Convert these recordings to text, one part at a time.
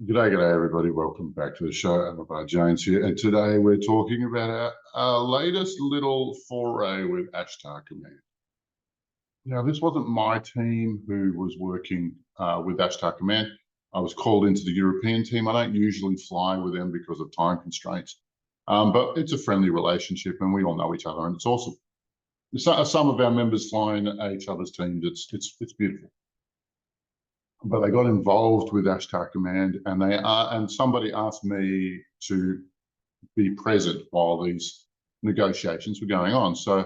G'day everybody. Welcome back to the show. I'm James here, and today we're talking about our latest little foray with Ashtar Command. Now, this wasn't my team who was working with Ashtar Command. I was called into the European team. I don't usually fly with them because of time constraints, but it's a friendly relationship, and we all know each other, and it's awesome. Some of our members fly in each other's teams. It's beautiful. But they got involved with Ashtar Command, and somebody asked me to be present while these negotiations were going on. So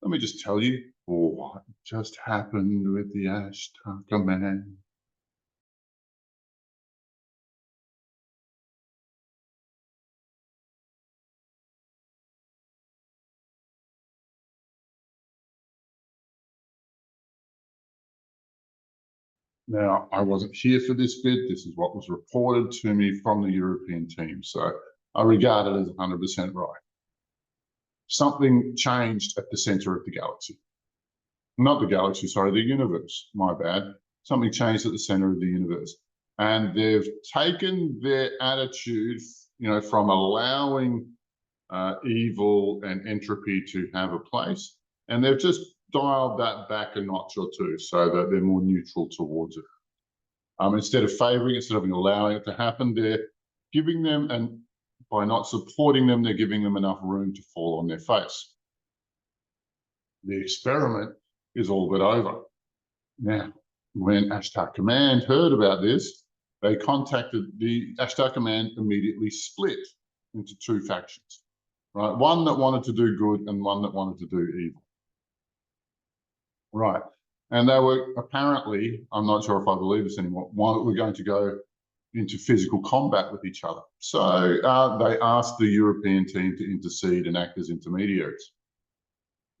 let me just tell you what just happened with the Ashtar Command. Now, I wasn't here for this bit. This is what was reported to me from the European team. So I regard it as 100% right. Something changed at the center of the galaxy. Not the galaxy, sorry, the universe, my bad. Something changed at the center of the universe. And they've taken their attitude, from allowing evil and entropy to have a place, and they've just dialed that back a notch or two so that they're more neutral towards it. Instead of favoring it, instead of allowing it to happen, they're giving them, and by not supporting them, they're giving them enough room to fall on their face. The experiment is all but over. Now, when Ashtar Command heard about this, they contacted the Ashtar Command, immediately split into two factions, right? One that wanted to do good and one that wanted to do evil. Right. And they were apparently, I'm not sure if I believe this anymore, we're going to go into physical combat with each other. So they asked the European team to intercede and act as intermediaries.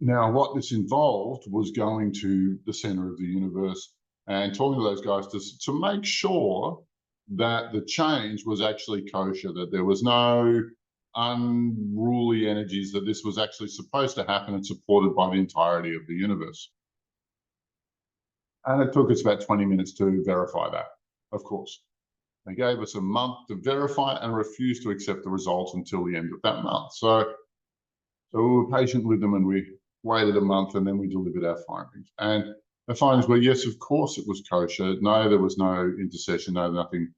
Now, what this involved was going to the center of the universe and talking to those guys to make sure that the change was actually kosher, that there was no unruly energies, that this was actually supposed to happen and supported by the entirety of the universe. And it took us about 20 minutes to verify that, of course. They gave us a month to verify and refused to accept the results until the end of that month. So we were patient with them, and we waited a month, and then we delivered our findings. And the findings were, yes, of course it was kosher. No, there was no intercession. No, nothing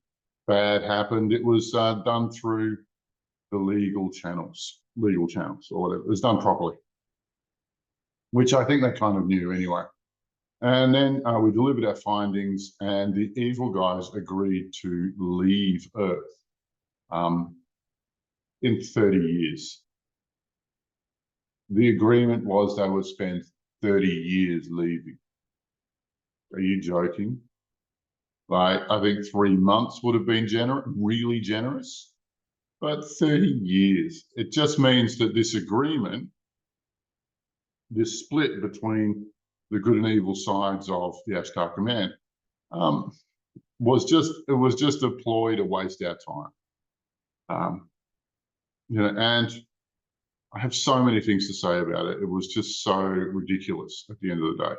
bad happened. It was done through the legal channels or whatever. It was done properly, which I think they kind of knew anyway. And then we delivered our findings, and the evil guys agreed to leave Earth in 30 years. The agreement was they would spend 30 years leaving. Are you joking? Like, I think 3 months would have been really generous, but 30 years. It just means that this agreement, this split between the good and evil sides of the Ashtar Command, was just a ploy to waste our time. And I have so many things to say about it. It was just so ridiculous at the end of the day.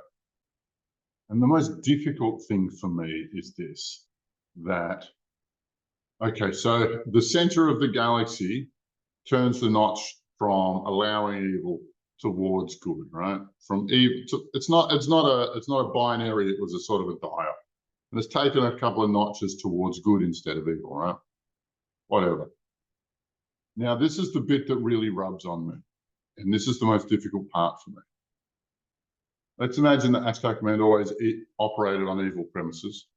And the most difficult thing for me is this, that, okay, so the center of the galaxy turns the notch from allowing evil towards good, right? From evil to, it's not a binary, it was a sort of a dial. And it's taken a couple of notches towards good instead of evil, right? Whatever. Now, this is the bit that really rubs on me. And this is the most difficult part for me. Let's imagine that Ashtar Command always operated on evil premises.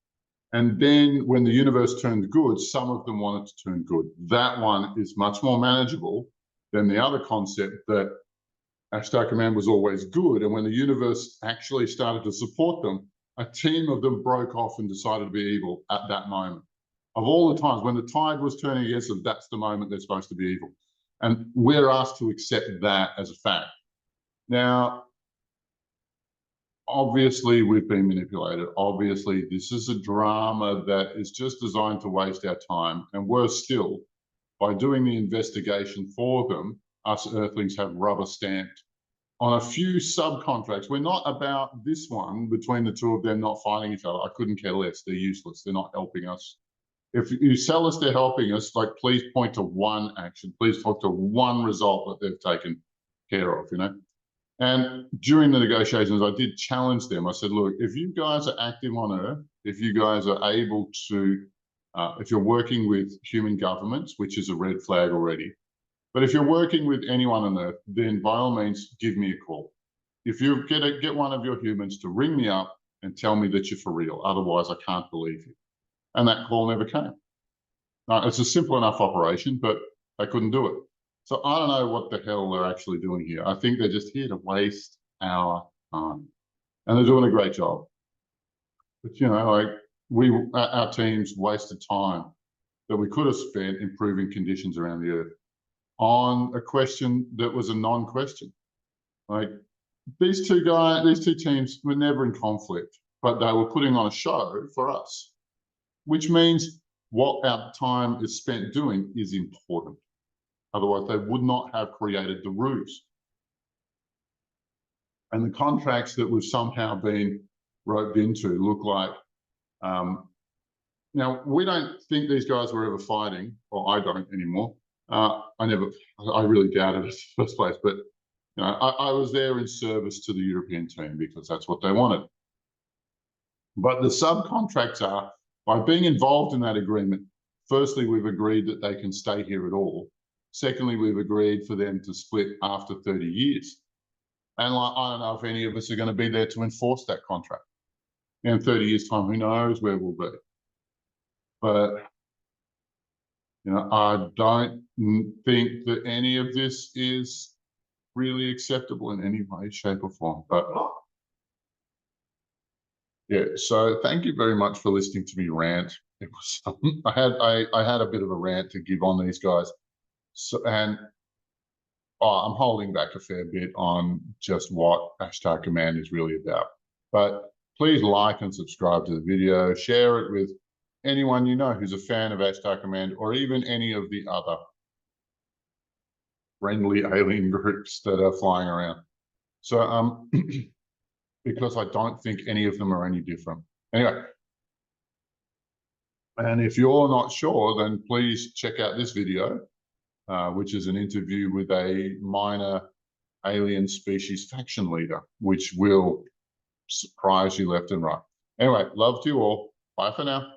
And then when the universe turned good, some of them wanted to turn good. That one is much more manageable than the other concept that Ashtar Command was always good. And when the universe actually started to support them, a team of them broke off and decided to be evil at that moment. Of all the times when the tide was turning against them, that's the moment they're supposed to be evil. And we're asked to accept that as a fact. Now, obviously, we've been manipulated. Obviously, this is a drama that is just designed to waste our time. And worse still, by doing the investigation for them, us Earthlings have rubber stamped on a few subcontracts. We're not about this one between the two of them not fighting each other. I couldn't care less. They're useless. They're not helping us. if you sell us they're helping us, like, please point to one action, please talk to one result that they've taken care of, you know? And during the negotiations, I did challenge them. I said, look, if you guys are active on Earth, if you guys are able to, if you're working with human governments, which is a red flag already, but if you're working with anyone on Earth, then by all means, give me a call. If you get one of your humans to ring me up and tell me that you're for real, otherwise I can't believe you. And that call never came. Now, it's a simple enough operation, but they couldn't do it. So I don't know what the hell they're actually doing here. I think they're just here to waste our time. And they're doing a great job. But, you know, like, our teams wasted time that we could have spent improving conditions around the Earth on a question that was a non-question. Like, these two teams were never in conflict, but they were putting on a show for us, which means what our time is spent doing is important. Otherwise, they would not have created the ruse. And the contracts that we've somehow been roped into look like, now, we don't think these guys were ever fighting, or I don't anymore. I really doubted it in the first place, but you know, I was there in service to the European team because that's what they wanted. But the subcontracts are, by being involved in that agreement, firstly, we've agreed that they can stay here at all. Secondly, we've agreed for them to split after 30 years. And like, I don't know if any of us are going to be there to enforce that contract. In 30 years' time, who knows where we'll be. But, you know, I don't think that any of this is really acceptable in any way, shape or form. But yeah, so thank you very much for listening to me rant. It was, I had a bit of a rant to give on these guys. So, and I'm holding back a fair bit on just what Ashtar Command is really about. But please like and subscribe to the video, share it with anyone you know who's a fan of Ashtar Command, or even any of the other friendly alien groups that are flying around. So, because I don't think any of them are any different. Anyway, and if you're not sure, then please check out this video, which is an interview with a minor alien species faction leader, which will surprise you left and right. Anyway, love to you all. Bye for now.